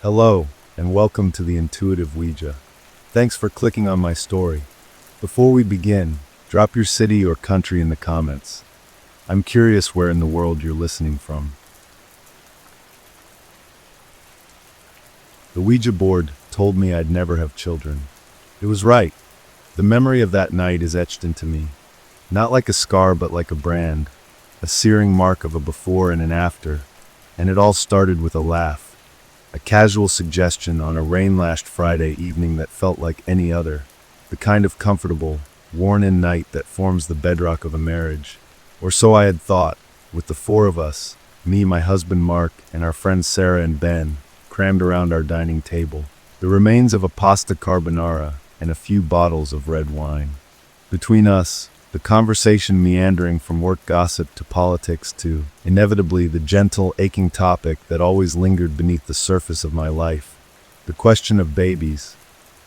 Hello, and welcome to the Intuitive Ouija. Thanks for clicking on my story. Before we begin, drop your city or country in the comments. I'm curious where in the world you're listening from. The Ouija board told me I'd never have children. It was right. The memory of that night is etched into me. Not like a scar, but like a brand. A searing mark of a before and an after. And it all started with a laugh. A casual suggestion on a rain-lashed Friday evening that felt like any other. The kind of comfortable, worn-in night that forms the bedrock of a marriage. Or so I had thought, with the four of us, me, my husband Mark, and our friends Sarah and Ben, crammed around our dining table. The remains of a pasta carbonara and a few bottles of red wine. Between us, the conversation meandering from work gossip to politics to, inevitably, the gentle, aching topic that always lingered beneath the surface of my life. The question of babies,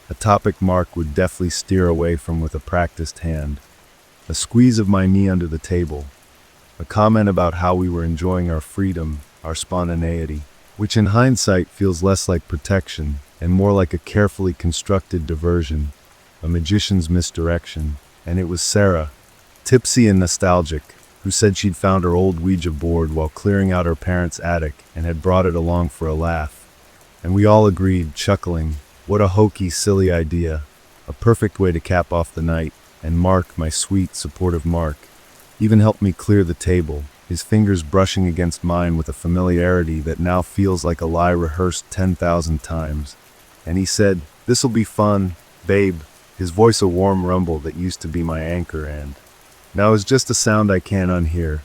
a topic Mark would deftly steer away from with a practiced hand. A squeeze of my knee under the table. A comment about how we were enjoying our freedom, our spontaneity, which in hindsight feels less like protection and more like a carefully constructed diversion, a magician's misdirection. And it was Sarah, tipsy and nostalgic, who said she'd found her old Ouija board while clearing out her parents' attic and had brought it along for a laugh. And we all agreed, chuckling, what a hokey, silly idea, a perfect way to cap off the night. And Mark, my sweet, supportive Mark, even helped me clear the table, his fingers brushing against mine with a familiarity that now feels like a lie rehearsed 10,000 times. And he said, "This'll be fun, babe." His voice a warm rumble that used to be my anchor, and now is just a sound I can't unhear.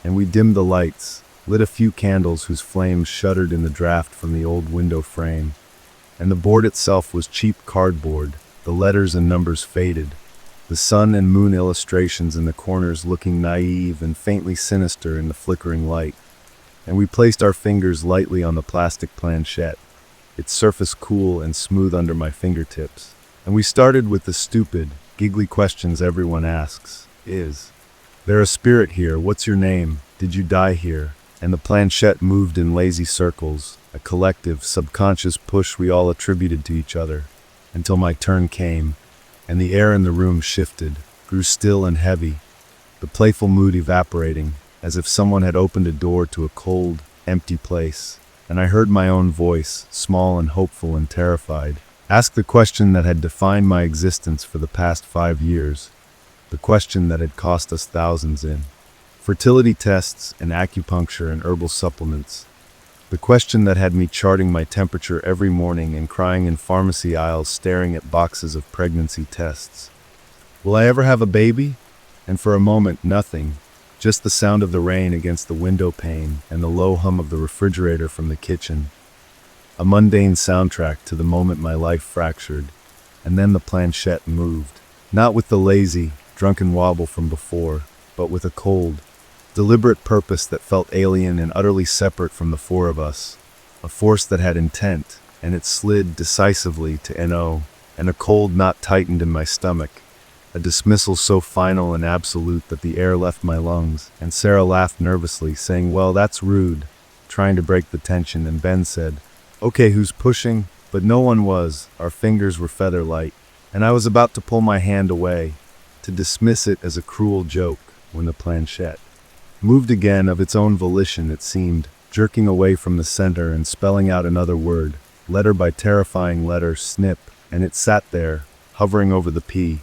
And we dimmed the lights, lit a few candles whose flames shuddered in the draft from the old window frame. And the board itself was cheap cardboard, the letters and numbers faded, the sun and moon illustrations in the corners looking naive and faintly sinister in the flickering light. And we placed our fingers lightly on the plastic planchette, its surface cool and smooth under my fingertips. And we started with the stupid, giggly questions everyone asks. Is there a spirit here? What's your name? Did you die here? And the planchette moved in lazy circles, a collective, subconscious push we all attributed to each other, until my turn came, and the air in the room shifted, grew still and heavy, the playful mood evaporating, as if someone had opened a door to a cold, empty place. And I heard my own voice, small and hopeful and terrified, ask the question that had defined my existence for the past 5 years, the question that had cost us thousands in fertility tests and acupuncture and herbal supplements, the question that had me charting my temperature every morning and crying in pharmacy aisles staring at boxes of pregnancy tests. Will I ever have a baby? And for a moment, nothing, just the sound of the rain against the window pane and the low hum of the refrigerator from the kitchen. A mundane soundtrack to the moment my life fractured, and then the planchette moved, not with the lazy, drunken wobble from before, but with a cold, deliberate purpose that felt alien and utterly separate from the four of us, a force that had intent, and it slid decisively to N.O., and a cold knot tightened in my stomach, a dismissal so final and absolute that the air left my lungs, and Sarah laughed nervously, saying, "Well, that's rude," trying to break the tension, and Ben said, "Okay, who's pushing?" But no one was. Our fingers were feather light, and I was about to pull my hand away, to dismiss it as a cruel joke, when the planchette moved again of its own volition, it seemed, jerking away from the center and spelling out another word, letter by terrifying letter, snip, and it sat there, hovering over the P,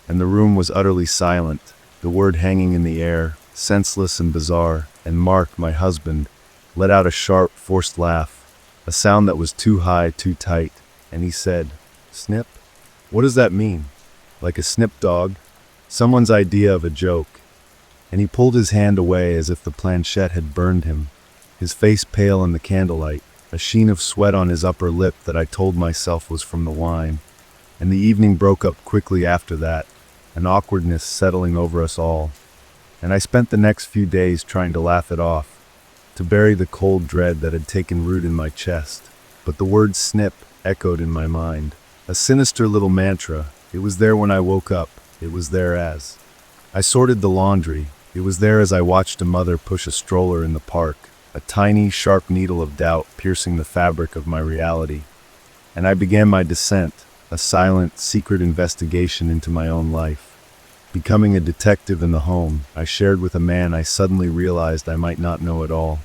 and the room was utterly silent, the word hanging in the air, senseless and bizarre, and Mark, my husband, let out a sharp, forced laugh, a sound that was too high, too tight, and he said, "Snip? What does that mean? Like a snip dog? Someone's idea of a joke." And he pulled his hand away as if the planchette had burned him, his face pale in the candlelight, a sheen of sweat on his upper lip that I told myself was from the wine. And the evening broke up quickly after that, an awkwardness settling over us all. And I spent the next few days trying to laugh it off, to bury the cold dread that had taken root in my chest. But the word snip echoed in my mind, a sinister little mantra. It was there when I woke up. It was there as I sorted the laundry. It was there as I watched a mother push a stroller in the park, a tiny, sharp needle of doubt piercing the fabric of my reality. And I began my descent, a silent, secret investigation into my own life. Becoming a detective in the home I shared with a man I suddenly realized I might not know at all.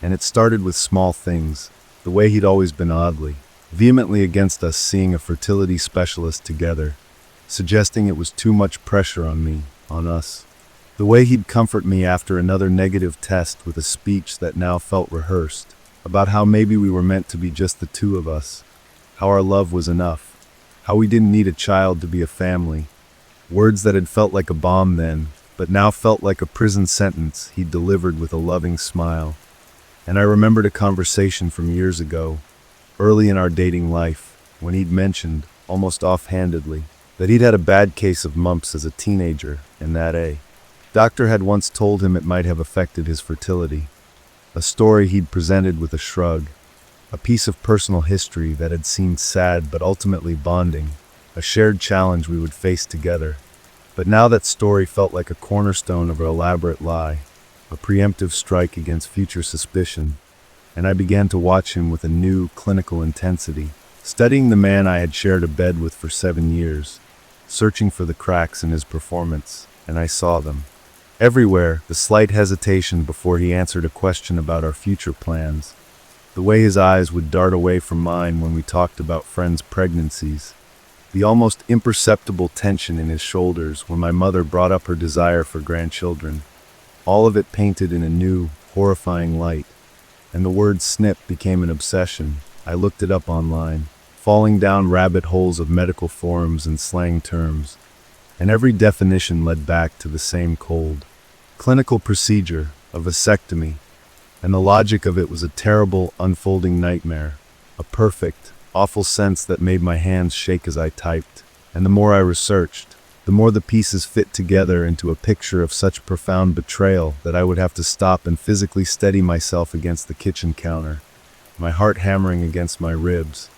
And it started with small things, the way he'd always been oddly, vehemently against us seeing a fertility specialist together, suggesting it was too much pressure on me, on us. The way he'd comfort me after another negative test with a speech that now felt rehearsed, about how maybe we were meant to be just the two of us, how our love was enough, how we didn't need a child to be a family. Words that had felt like a bomb then, but now felt like a prison sentence he'd delivered with a loving smile. And I remembered a conversation from years ago, early in our dating life, when he'd mentioned, almost offhandedly, that he'd had a bad case of mumps as a teenager, and that a doctor had once told him it might have affected his fertility. A story he'd presented with a shrug, a piece of personal history that had seemed sad but ultimately bonding, a shared challenge we would face together. But now that story felt like a cornerstone of an elaborate lie, a preemptive strike against future suspicion, and I began to watch him with a new, clinical intensity, studying the man I had shared a bed with for 7 years, searching for the cracks in his performance, and I saw them. Everywhere, the slight hesitation before he answered a question about our future plans, the way his eyes would dart away from mine when we talked about friends' pregnancies, the almost imperceptible tension in his shoulders when my mother brought up her desire for grandchildren, all of it painted in a new, horrifying light. And the word snip became an obsession. I looked it up online, falling down rabbit holes of medical forums and slang terms, and every definition led back to the same cold, clinical procedure, a vasectomy, and the logic of it was a terrible, unfolding nightmare, a perfect, awful sense that made my hands shake as I typed. And the more I researched, the more the pieces fit together into a picture of such profound betrayal that I would have to stop and physically steady myself against the kitchen counter, my heart hammering against my ribs.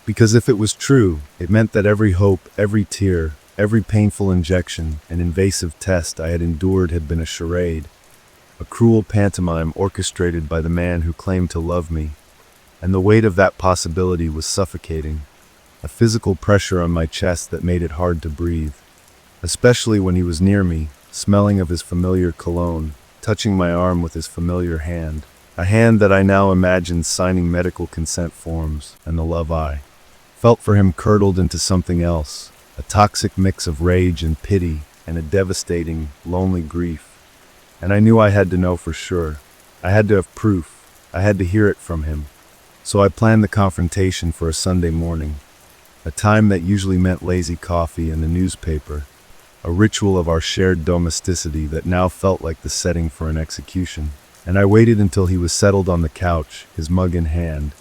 Because if it was true, it meant that every hope, every tear, every painful injection and invasive test I had endured had been a charade, a cruel pantomime orchestrated by the man who claimed to love me. And the weight of that possibility was suffocating, a physical pressure on my chest that made it hard to breathe, especially when he was near me, smelling of his familiar cologne, touching my arm with his familiar hand, a hand that I now imagined signing medical consent forms, and the love I felt for him curdled into something else, a toxic mix of rage and pity and a devastating, lonely grief. And I knew I had to know for sure. I had to have proof. I had to hear it from him. So I planned the confrontation for a Sunday morning, a time that usually meant lazy coffee and the newspaper, a ritual of our shared domesticity that now felt like the setting for an execution. And I waited until he was settled on the couch, his mug in hand,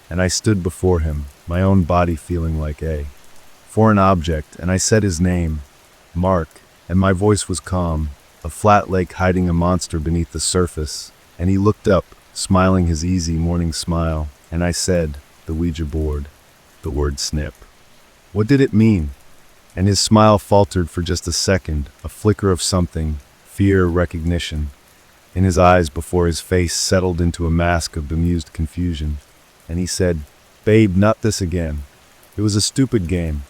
and I stood before him, my own body feeling like a foreign object, and I said his name, Mark, and my voice was calm, a flat lake hiding a monster beneath the surface, and he looked up, smiling his easy morning smile, and I said, the Ouija board, the word snip. What did it mean? And his smile faltered for just a second, a flicker of something, fear, recognition, in his eyes before his face settled into a mask of bemused confusion. And he said, "Babe, not this again. It was a stupid game.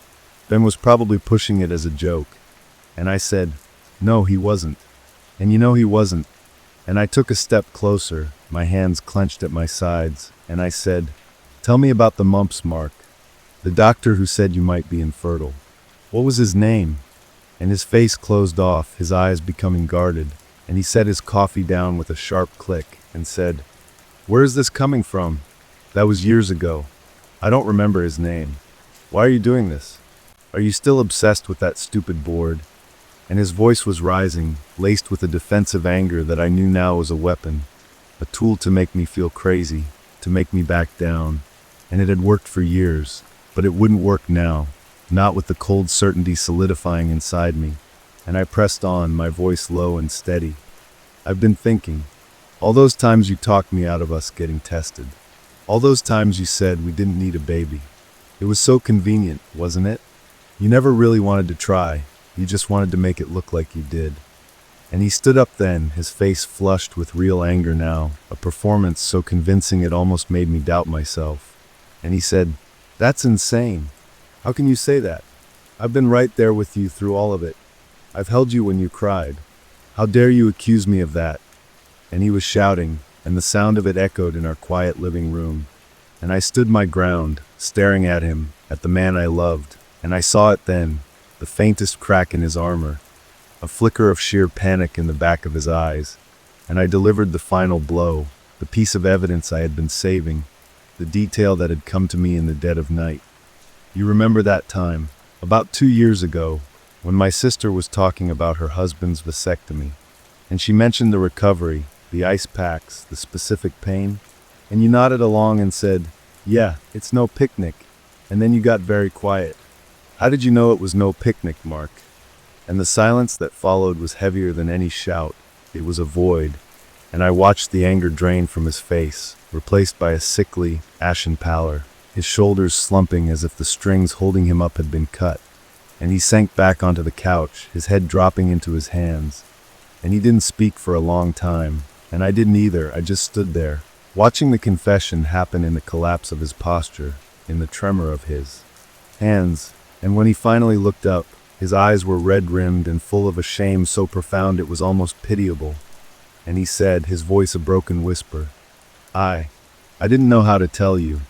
Ben was probably pushing it as a joke." And I said, "No, he wasn't. And you know he wasn't." And I took a step closer, my hands clenched at my sides, and I said, "Tell me about the mumps, Mark. The doctor who said you might be infertile. What was his name?" And his face closed off, his eyes becoming guarded, and he set his coffee down with a sharp click and said, "Where is this coming from? That was years ago. I don't remember his name. Why are you doing this? Are you still obsessed with that stupid board?" And his voice was rising, laced with a defensive anger that I knew now was a weapon, a tool to make me feel crazy, to make me back down. And it had worked for years, but it wouldn't work now, not with the cold certainty solidifying inside me. And I pressed on, my voice low and steady. "I've been thinking. All those times you talked me out of us getting tested. All those times you said we didn't need a baby. It was so convenient, wasn't it? You never really wanted to try. You just wanted to make it look like you did. And he stood up then, his face flushed with real anger now, a performance so convincing it almost made me doubt myself. And he said, "That's insane. How can you say that? I've been right there with you through all of it. I've held you when you cried. How dare you accuse me of that?" And he was shouting, and the sound of it echoed in our quiet living room. And I stood my ground, staring at him, at the man I loved, and I saw it then, the faintest crack in his armor, a flicker of sheer panic in the back of his eyes, and I delivered the final blow, the piece of evidence I had been saving, the detail that had come to me in the dead of night. You remember that time, about 2 years ago, when my sister was talking about her husband's vasectomy, and she mentioned the recovery, the ice packs, the specific pain, and you nodded along and said, "Yeah, it's no picnic," and then you got very quiet. How did you know it was no picnic, Mark? And the silence that followed was heavier than any shout. It was a void, and I watched the anger drain from his face, replaced by a sickly, ashen pallor, his shoulders slumping as if the strings holding him up had been cut. And he sank back onto the couch, his head dropping into his hands. And he didn't speak for a long time, and I didn't either. I just stood there, watching the confession happen in the collapse of his posture, in the tremor of his hands. And when he finally looked up, his eyes were red-rimmed and full of a shame so profound it was almost pitiable. And he said, his voice a broken whisper, I didn't know how to tell you."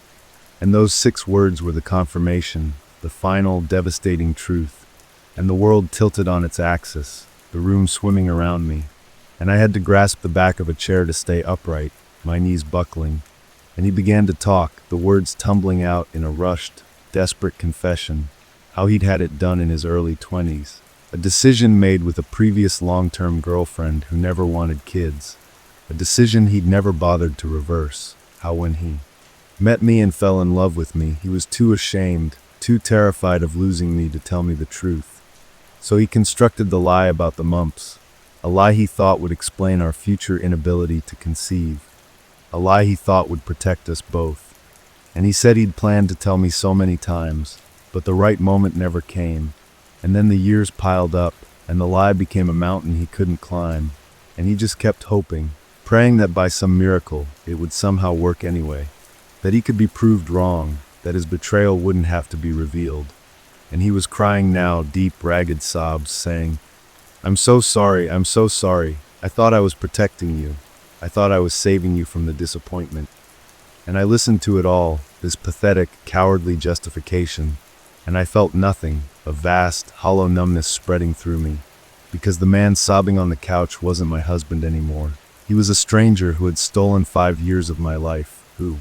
And those 6 words were the confirmation, the final, devastating truth. And the world tilted on its axis, the room swimming around me. And I had to grasp the back of a chair to stay upright, my knees buckling. And he began to talk, the words tumbling out in a rushed, desperate confession. How he'd had it done in his early 20s. A decision made with a previous long-term girlfriend who never wanted kids. A decision he'd never bothered to reverse. How when he met me and fell in love with me, he was too ashamed, too terrified of losing me to tell me the truth. So he constructed the lie about the mumps. A lie he thought would explain our future inability to conceive. A lie he thought would protect us both. And he said he'd planned to tell me so many times. But the right moment never came, and then the years piled up, and the lie became a mountain he couldn't climb, and he just kept hoping, praying that by some miracle it would somehow work anyway, that he could be proved wrong, that his betrayal wouldn't have to be revealed. And he was crying now, deep, ragged sobs, saying, I'm so sorry, I thought I was protecting you. I thought I was saving you from the disappointment." And I listened to it all, this pathetic, cowardly justification, and I felt nothing, a vast, hollow numbness spreading through me, because the man sobbing on the couch wasn't my husband anymore. He was a stranger who had stolen 5 years of my life, who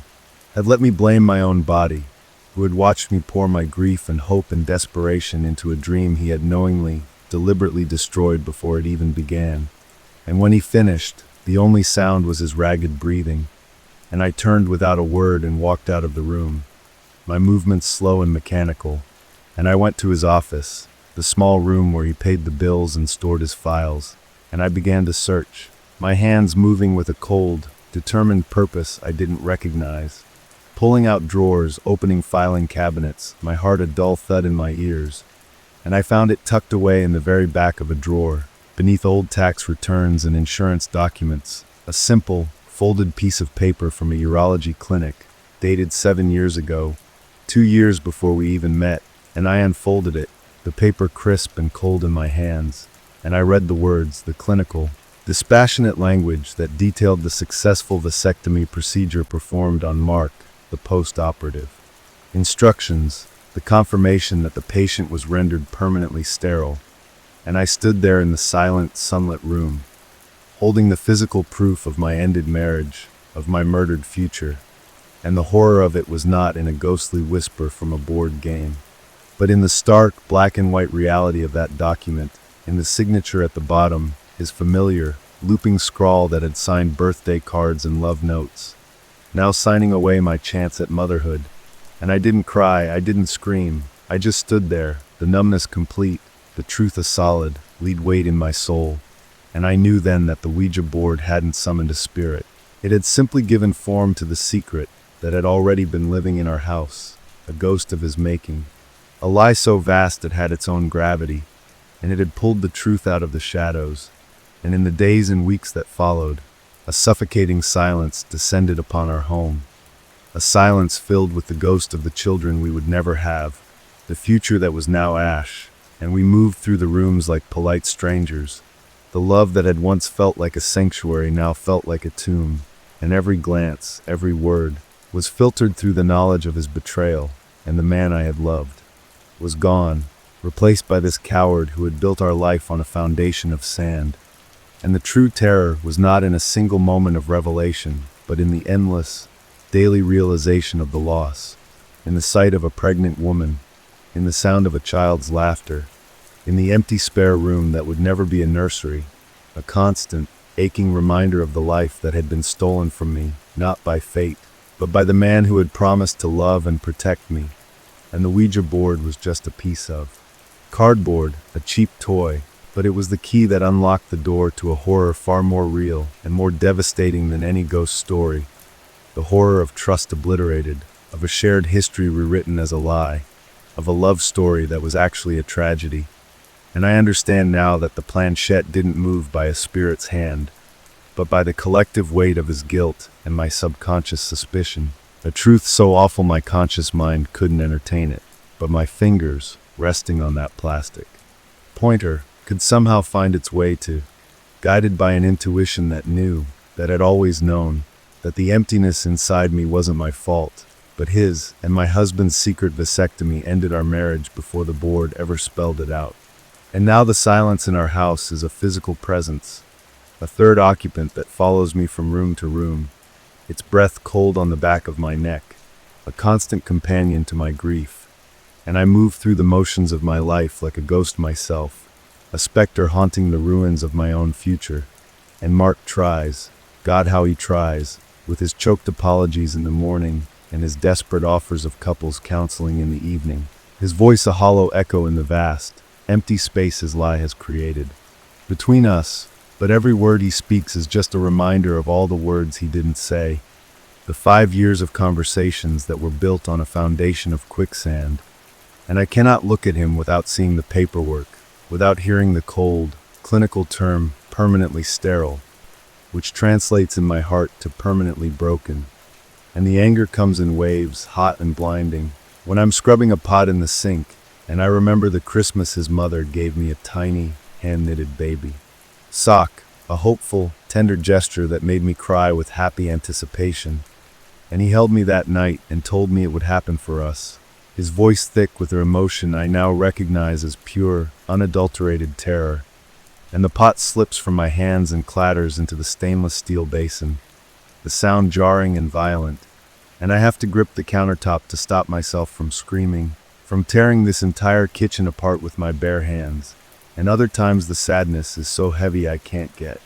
had let me blame my own body, who had watched me pour my grief and hope and desperation into a dream he had knowingly, deliberately destroyed before it even began. And when he finished, the only sound was his ragged breathing, and I turned without a word and walked out of the room, my movements slow and mechanical. And I went to his office, the small room where he paid the bills and stored his files, and I began to search, my hands moving with a cold, determined purpose I didn't recognize, pulling out drawers, opening filing cabinets, my heart a dull thud in my ears. And I found it tucked away in the very back of a drawer, beneath old tax returns and insurance documents, a simple, folded piece of paper from a urology clinic, dated 7 years ago, 2 years before we even met. And I unfolded it, the paper crisp and cold in my hands, and I read the words, the clinical, dispassionate language that detailed the successful vasectomy procedure performed on Mark, the post-operative. Instructions, the confirmation that the patient was rendered permanently sterile, and I stood there in the silent, sunlit room, holding the physical proof of my ended marriage, of my murdered future, and the horror of it was not in a ghostly whisper from a board game, but in the stark, black and white reality of that document, in the signature at the bottom, his familiar, looping scrawl that had signed birthday cards and love notes, now signing away my chance at motherhood. And I didn't cry, I didn't scream, I just stood there, the numbness complete, the truth a solid, lead weight in my soul. And I knew then that the Ouija board hadn't summoned a spirit. It had simply given form to the secret that had already been living in our house, a ghost of his making. A lie so vast it had its own gravity, and it had pulled the truth out of the shadows, and in the days and weeks that followed, a suffocating silence descended upon our home. A silence filled with the ghost of the children we would never have, the future that was now ash, and we moved through the rooms like polite strangers. The love that had once felt like a sanctuary now felt like a tomb, and every glance, every word, was filtered through the knowledge of his betrayal, and the man I had loved was gone, replaced by this coward who had built our life on a foundation of sand. And the true terror was not in a single moment of revelation, but in the endless, daily realization of the loss, in the sight of a pregnant woman, in the sound of a child's laughter, in the empty spare room that would never be a nursery, a constant, aching reminder of the life that had been stolen from me, not by fate, but by the man who had promised to love and protect me. And the Ouija board was just a piece of cardboard, a cheap toy, but it was the key that unlocked the door to a horror far more real and more devastating than any ghost story. The horror of trust obliterated, of a shared history rewritten as a lie, of a love story that was actually a tragedy. And I understand now that the planchette didn't move by a spirit's hand, but by the collective weight of his guilt and my subconscious suspicion. A truth so awful my conscious mind couldn't entertain it, but my fingers, resting on that plastic pointer, could somehow find its way to, guided by an intuition that knew, that had always known, that the emptiness inside me wasn't my fault, but his, and my husband's secret vasectomy ended our marriage before the board ever spelled it out. And now the silence in our house is a physical presence, a third occupant that follows me from room to room, its breath cold on the back of my neck, a constant companion to my grief. And I move through the motions of my life like a ghost myself, a specter haunting the ruins of my own future. And Mark tries, God how he tries, with his choked apologies in the morning and his desperate offers of couples counseling in the evening, his voice a hollow echo in the vast, empty space his lie has created. Between us, but every word he speaks is just a reminder of all the words he didn't say. The 5 years of conversations that were built on a foundation of quicksand. And I cannot look at him without seeing the paperwork, without hearing the cold, clinical term, permanently sterile, which translates in my heart to permanently broken. And the anger comes in waves, hot and blinding, when I'm scrubbing a pot in the sink, and I remember the Christmas his mother gave me a tiny, hand-knitted baby sock, a hopeful, tender gesture that made me cry with happy anticipation. And he held me that night and told me it would happen for us, his voice thick with an emotion I now recognize as pure, unadulterated terror. And the pot slips from my hands and clatters into the stainless steel basin, the sound jarring and violent, and I have to grip the countertop to stop myself from screaming, from tearing this entire kitchen apart with my bare hands. And other times the sadness is so heavy I can't get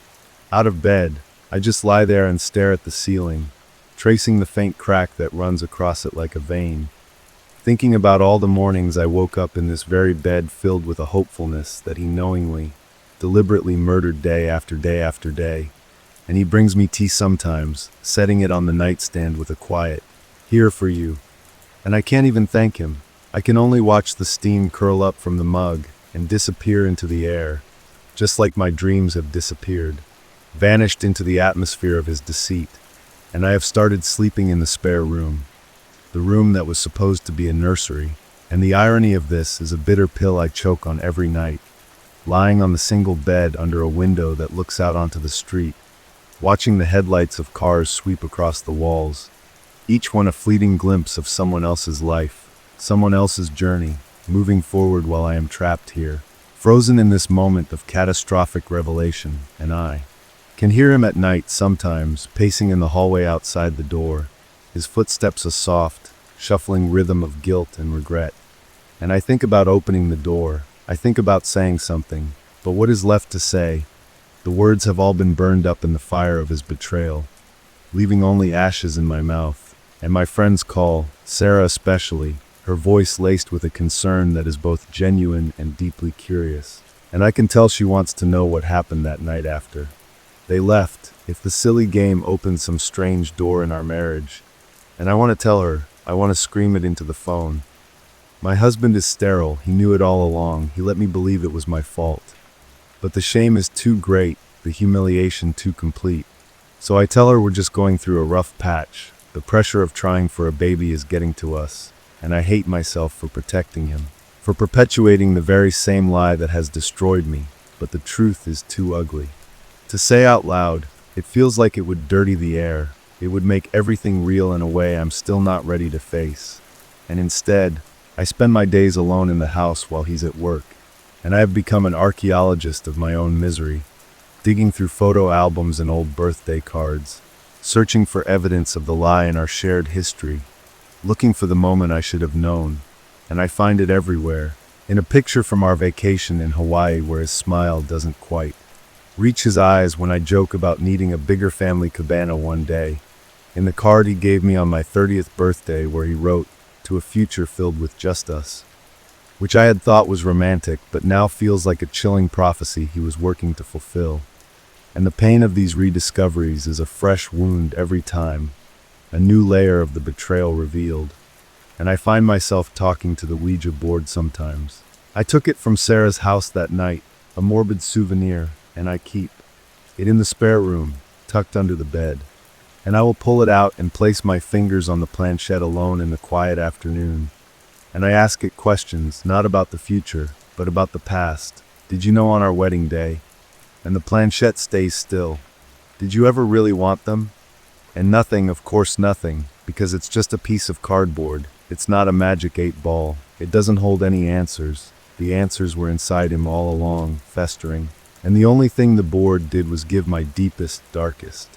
out of bed. I just lie there and stare at the ceiling, tracing the faint crack that runs across it like a vein, thinking about all the mornings I woke up in this very bed filled with a hopefulness that he knowingly, deliberately murdered day after day after day. And he brings me tea sometimes, setting it on the nightstand with a quiet, "Here for you." And I can't even thank him. I can only watch the steam curl up from the mug and disappear into the air, just like my dreams have disappeared, vanished into the atmosphere of his deceit. And I have started sleeping in the spare room, the room that was supposed to be a nursery. And the irony of this is a bitter pill I choke on every night, lying on the single bed under a window that looks out onto the street, watching the headlights of cars sweep across the walls, each one a fleeting glimpse of someone else's life, someone else's journey, moving forward while I am trapped here, frozen in this moment of catastrophic revelation. And I can hear him at night sometimes, pacing in the hallway outside the door, his footsteps a soft, shuffling rhythm of guilt and regret. And I think about opening the door, I think about saying something, but what is left to say? The words have all been burned up in the fire of his betrayal, leaving only ashes in my mouth. And my friends call, Sarah especially, her voice laced with a concern that is both genuine and deeply curious. And I can tell she wants to know what happened that night after they left, if the silly game opened some strange door in our marriage. And I want to tell her, I want to scream it into the phone. My husband is sterile, he knew it all along, he let me believe it was my fault. But the shame is too great, the humiliation too complete. So I tell her we're just going through a rough patch. The pressure of trying for a baby is getting to us, and I hate myself for protecting him, for perpetuating the very same lie that has destroyed me, but the truth is too ugly. To say out loud, it feels like it would dirty the air. It would make everything real in a way I'm still not ready to face. And instead, I spend my days alone in the house while he's at work, and I have become an archaeologist of my own misery, digging through photo albums and old birthday cards, searching for evidence of the lie in our shared history, looking for the moment I should have known, and I find it everywhere, in a picture from our vacation in Hawaii where his smile doesn't quite reach his eyes when I joke about needing a bigger family cabana one day, in the card he gave me on my 30th birthday where he wrote, "To a future filled with just us," which I had thought was romantic but now feels like a chilling prophecy he was working to fulfill. And the pain of these rediscoveries is a fresh wound every time, a new layer of the betrayal revealed. And I find myself talking to the Ouija board sometimes. I took it from Sarah's house that night, a morbid souvenir, and I keep it in the spare room, tucked under the bed. And I will pull it out and place my fingers on the planchette alone in the quiet afternoon. And I ask it questions, not about the future, but about the past. Did you know on our wedding day? And the planchette stays still. Did you ever really want them? And nothing, of course nothing, because it's just a piece of cardboard. It's not a magic 8-ball. It doesn't hold any answers. The answers were inside him all along, festering. And the only thing the board did was give my deepest, darkest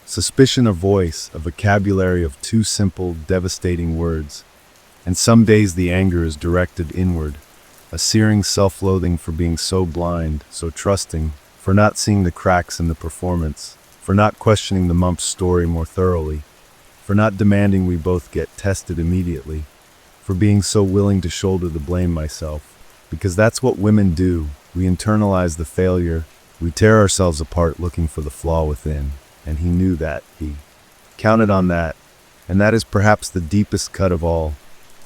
suspicion a voice, a vocabulary of two simple, devastating words. And some days the anger is directed inward, a searing self-loathing for being so blind, so trusting, for not seeing the cracks in the performance, for not questioning the Mump's story more thoroughly, for not demanding we both get tested immediately, for being so willing to shoulder the blame myself. Because that's what women do. We internalize the failure. We tear ourselves apart looking for the flaw within. And he knew that. He counted on that. And that is perhaps the deepest cut of all,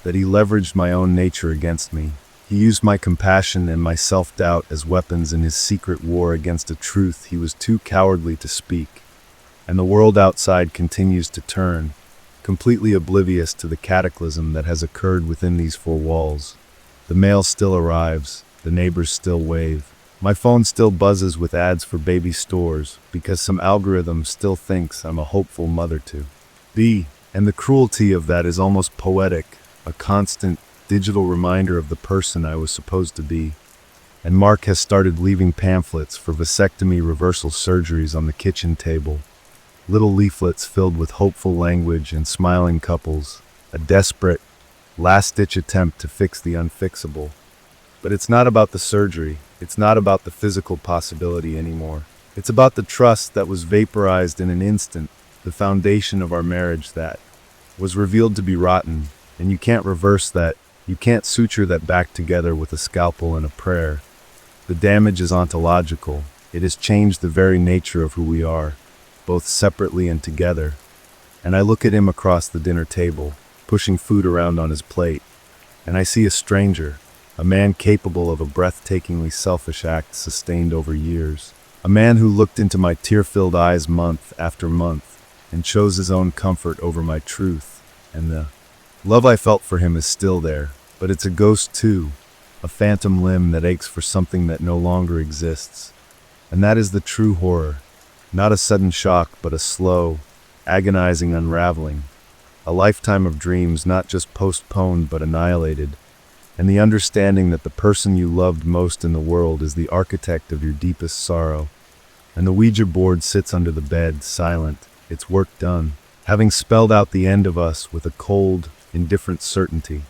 that he leveraged my own nature against me. He used my compassion and my self-doubt as weapons in his secret war against a truth he was too cowardly to speak. And the world outside continues to turn, completely oblivious to the cataclysm that has occurred within these four walls. The mail still arrives, the neighbors still wave. My phone still buzzes with ads for baby stores because some algorithm still thinks I'm a hopeful mother to be. And the cruelty of that is almost poetic, a constant digital reminder of the person I was supposed to be. And Mark has started leaving pamphlets for vasectomy reversal surgeries on the kitchen table. Little leaflets filled with hopeful language and smiling couples, a desperate, last-ditch attempt to fix the unfixable. But it's not about the surgery. It's not about the physical possibility anymore. It's about the trust that was vaporized in an instant, the foundation of our marriage that was revealed to be rotten, and you can't reverse that. You can't suture that back together with a scalpel and a prayer. The damage is ontological. It has changed the very nature of who we are, both separately and together. And I look at him across the dinner table, pushing food around on his plate, and I see a stranger, a man capable of a breathtakingly selfish act sustained over years. A man who looked into my tear-filled eyes month after month and chose his own comfort over my truth. And the love I felt for him is still there, but it's a ghost too, a phantom limb that aches for something that no longer exists. And that is the true horror. Not a sudden shock, but a slow, agonizing unraveling. A lifetime of dreams not just postponed but annihilated. And the understanding that the person you loved most in the world is the architect of your deepest sorrow. And the Ouija board sits under the bed, silent, its work done, having spelled out the end of us with a cold, indifferent certainty.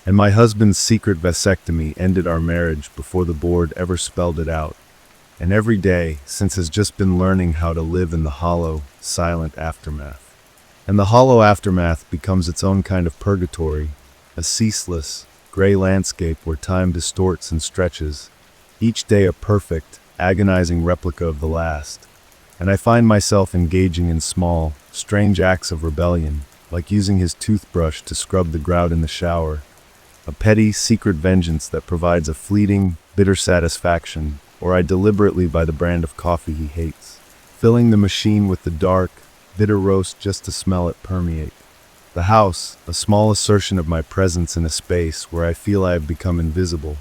And my husband's secret vasectomy ended our marriage before the board ever spelled it out. And every day since has just been learning how to live in the hollow, silent aftermath. And the hollow aftermath becomes its own kind of purgatory, a ceaseless, gray landscape where time distorts and stretches, each day a perfect, agonizing replica of the last. And I find myself engaging in small, strange acts of rebellion, like using his toothbrush to scrub the grout in the shower, a petty, secret vengeance that provides a fleeting, bitter satisfaction, or I deliberately buy the brand of coffee he hates, filling the machine with the dark, bitter roast just to smell it permeate. The house, a small assertion of my presence in a space where I feel I have become invisible.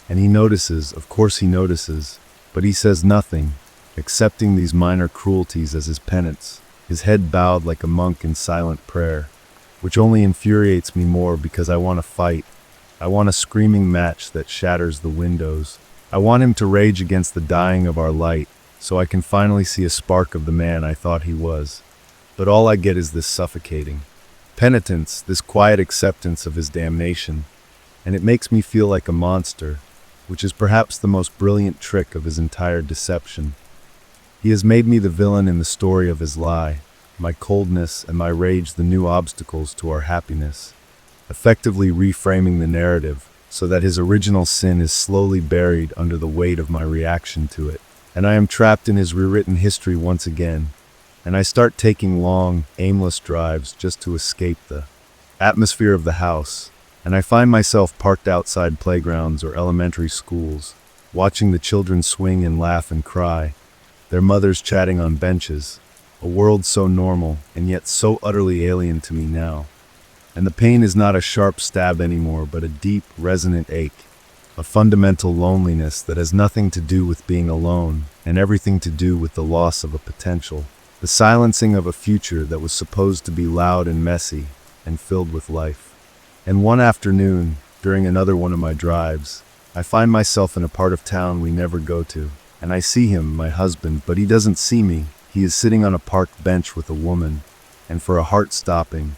And he notices, of course he notices, but he says nothing, accepting these minor cruelties as his penance, his head bowed like a monk in silent prayer, which only infuriates me more because I want to fight. I want a screaming match that shatters the windows. I want him to rage against the dying of our light, so I can finally see a spark of the man I thought he was. But all I get is this suffocating penitence, this quiet acceptance of his damnation, and it makes me feel like a monster, which is perhaps the most brilliant trick of his entire deception. He has made me the villain in the story of his lie, my coldness and my rage the new obstacles to our happiness, effectively reframing the narrative so that his original sin is slowly buried under the weight of my reaction to it. And I am trapped in his rewritten history once again, and I start taking long, aimless drives just to escape the atmosphere of the house, and I find myself parked outside playgrounds or elementary schools, watching the children swing and laugh and cry, their mothers chatting on benches, a world so normal and yet so utterly alien to me now. And the pain is not a sharp stab anymore, but a deep, resonant ache, a fundamental loneliness that has nothing to do with being alone and everything to do with the loss of a potential, the silencing of a future that was supposed to be loud and messy and filled with life. And one afternoon, during another one of my drives, I find myself in a part of town we never go to, and I see him, my husband, but he doesn't see me. He is sitting on a park bench with a woman, and for a heart-stopping,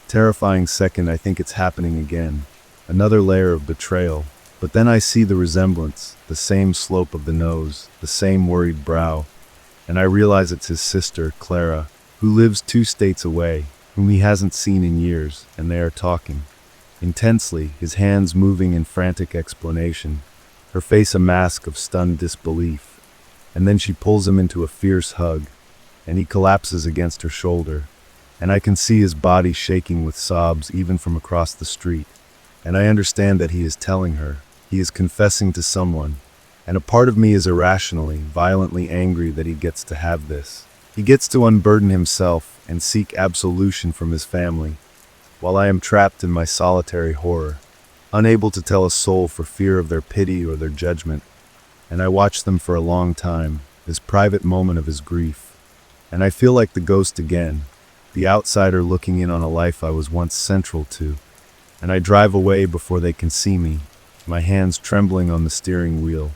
terrifying second I think it's happening again, another layer of betrayal. But then I see the resemblance, the same slope of the nose, the same worried brow, and I realize it's his sister, Clara, who lives 2 states away, whom he hasn't seen in years, and they are talking intensely, his hands moving in frantic explanation, her face a mask of stunned disbelief. And then she pulls him into a fierce hug, and he collapses against her shoulder, and I can see his body shaking with sobs even from across the street. And I understand that he is telling her, he is confessing to someone, and a part of me is irrationally, violently angry that he gets to have this. He gets to unburden himself and seek absolution from his family, while I am trapped in my solitary horror, unable to tell a soul for fear of their pity or their judgment. And I watch them for a long time, this private moment of his grief, and I feel like the ghost again, the outsider looking in on a life I was once central to. And I drive away before they can see me, my hands trembling on the steering wheel.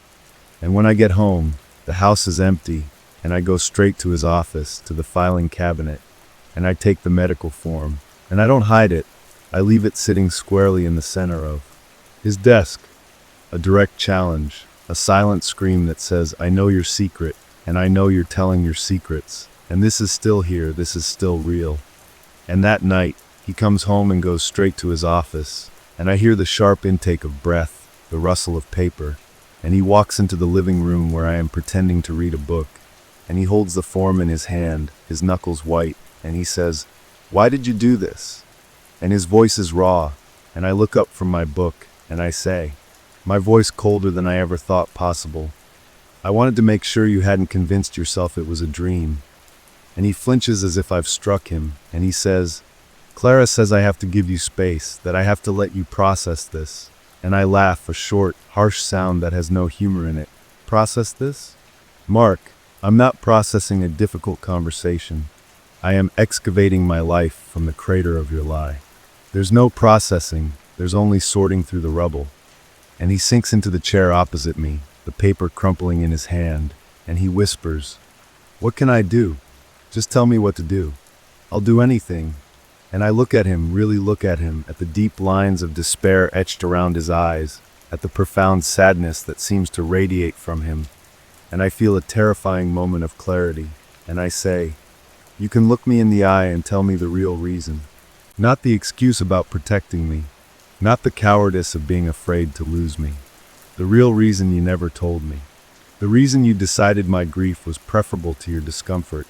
And when I get home, the house is empty, and I go straight to his office, to the filing cabinet, and I take the medical form. And I don't hide it, I leave it sitting squarely in the center of his desk. A direct challenge, a silent scream that says, I know your secret, and I know you're telling your secrets, and this is still here, this is still real. And that night, he comes home and goes straight to his office, and I hear the sharp intake of breath, the rustle of paper, and he walks into the living room where I am pretending to read a book, and he holds the form in his hand, his knuckles white, and he says, Why did you do this? And his voice is raw, and I look up from my book, and I say, my voice colder than I ever thought possible, I wanted to make sure you hadn't convinced yourself it was a dream. And he flinches as if I've struck him, and he says, Clara says I have to give you space, that I have to let you process this. And I laugh, a short, harsh sound that has no humor in it. Process this? Mark, I'm not processing a difficult conversation. I am excavating my life from the crater of your lie. There's no processing, there's only sorting through the rubble. And he sinks into the chair opposite me, the paper crumpling in his hand, and he whispers, What can I do? Just tell me what to do. I'll do anything. And I look at him, really look at him, at the deep lines of despair etched around his eyes, at the profound sadness that seems to radiate from him, and I feel a terrifying moment of clarity, and I say, You can look me in the eye and tell me the real reason. Not the excuse about protecting me, not the cowardice of being afraid to lose me. The real reason you never told me. The reason you decided my grief was preferable to your discomfort.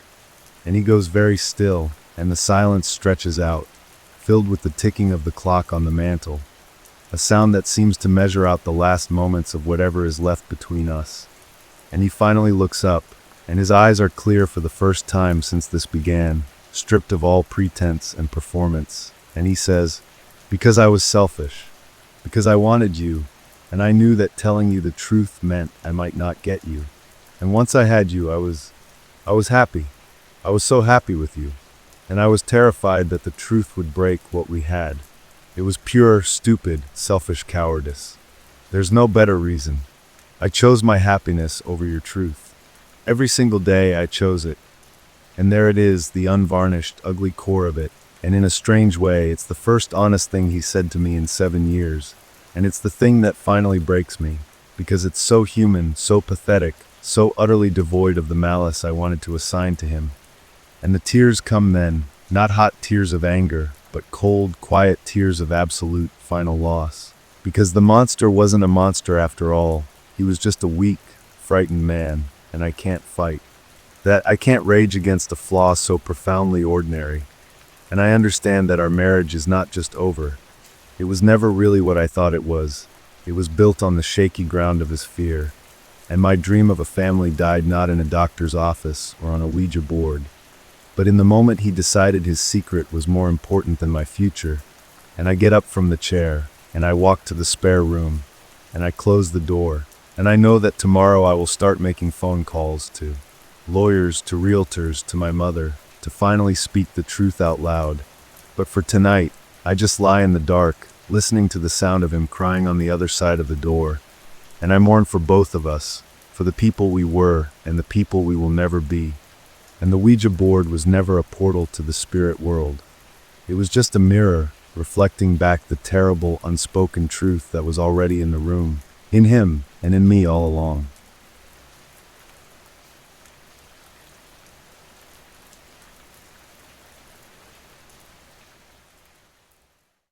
And he goes very still, and the silence stretches out, filled with the ticking of the clock on the mantel, a sound that seems to measure out the last moments of whatever is left between us. And he finally looks up, and his eyes are clear for the first time since this began, stripped of all pretense and performance. And he says, "Because I was selfish. Because I wanted you, and I knew that telling you the truth meant I might not get you. And once I had you, I was happy. I was so happy with you. And I was terrified that the truth would break what we had. It was pure, stupid, selfish cowardice. There's no better reason. I chose my happiness over your truth. Every single day I chose it. And there it is, the unvarnished, ugly core of it. And in a strange way, it's the first honest thing he said to me in 7 years. And it's the thing that finally breaks me, because it's so human, so pathetic, so utterly devoid of the malice I wanted to assign to him. And the tears come then, not hot tears of anger, but cold, quiet tears of absolute, final loss. Because the monster wasn't a monster after all. He was just a weak, frightened man, and I can't fight. That I can't rage against a flaw so profoundly ordinary. And I understand that our marriage is not just over. It was never really what I thought it was. It was built on the shaky ground of his fear. And my dream of a family died not in a doctor's office or on a Ouija board, but in the moment he decided his secret was more important than my future. And I get up from the chair, and I walk to the spare room, and I close the door. And I know that tomorrow I will start making phone calls to lawyers, to realtors, to my mother, to finally speak the truth out loud. But for tonight, I just lie in the dark, listening to the sound of him crying on the other side of the door. And I mourn for both of us, for the people we were and the people we will never be. And the Ouija board was never a portal to the spirit world. It was just a mirror, reflecting back the terrible, unspoken truth that was already in the room, in him and in me all along.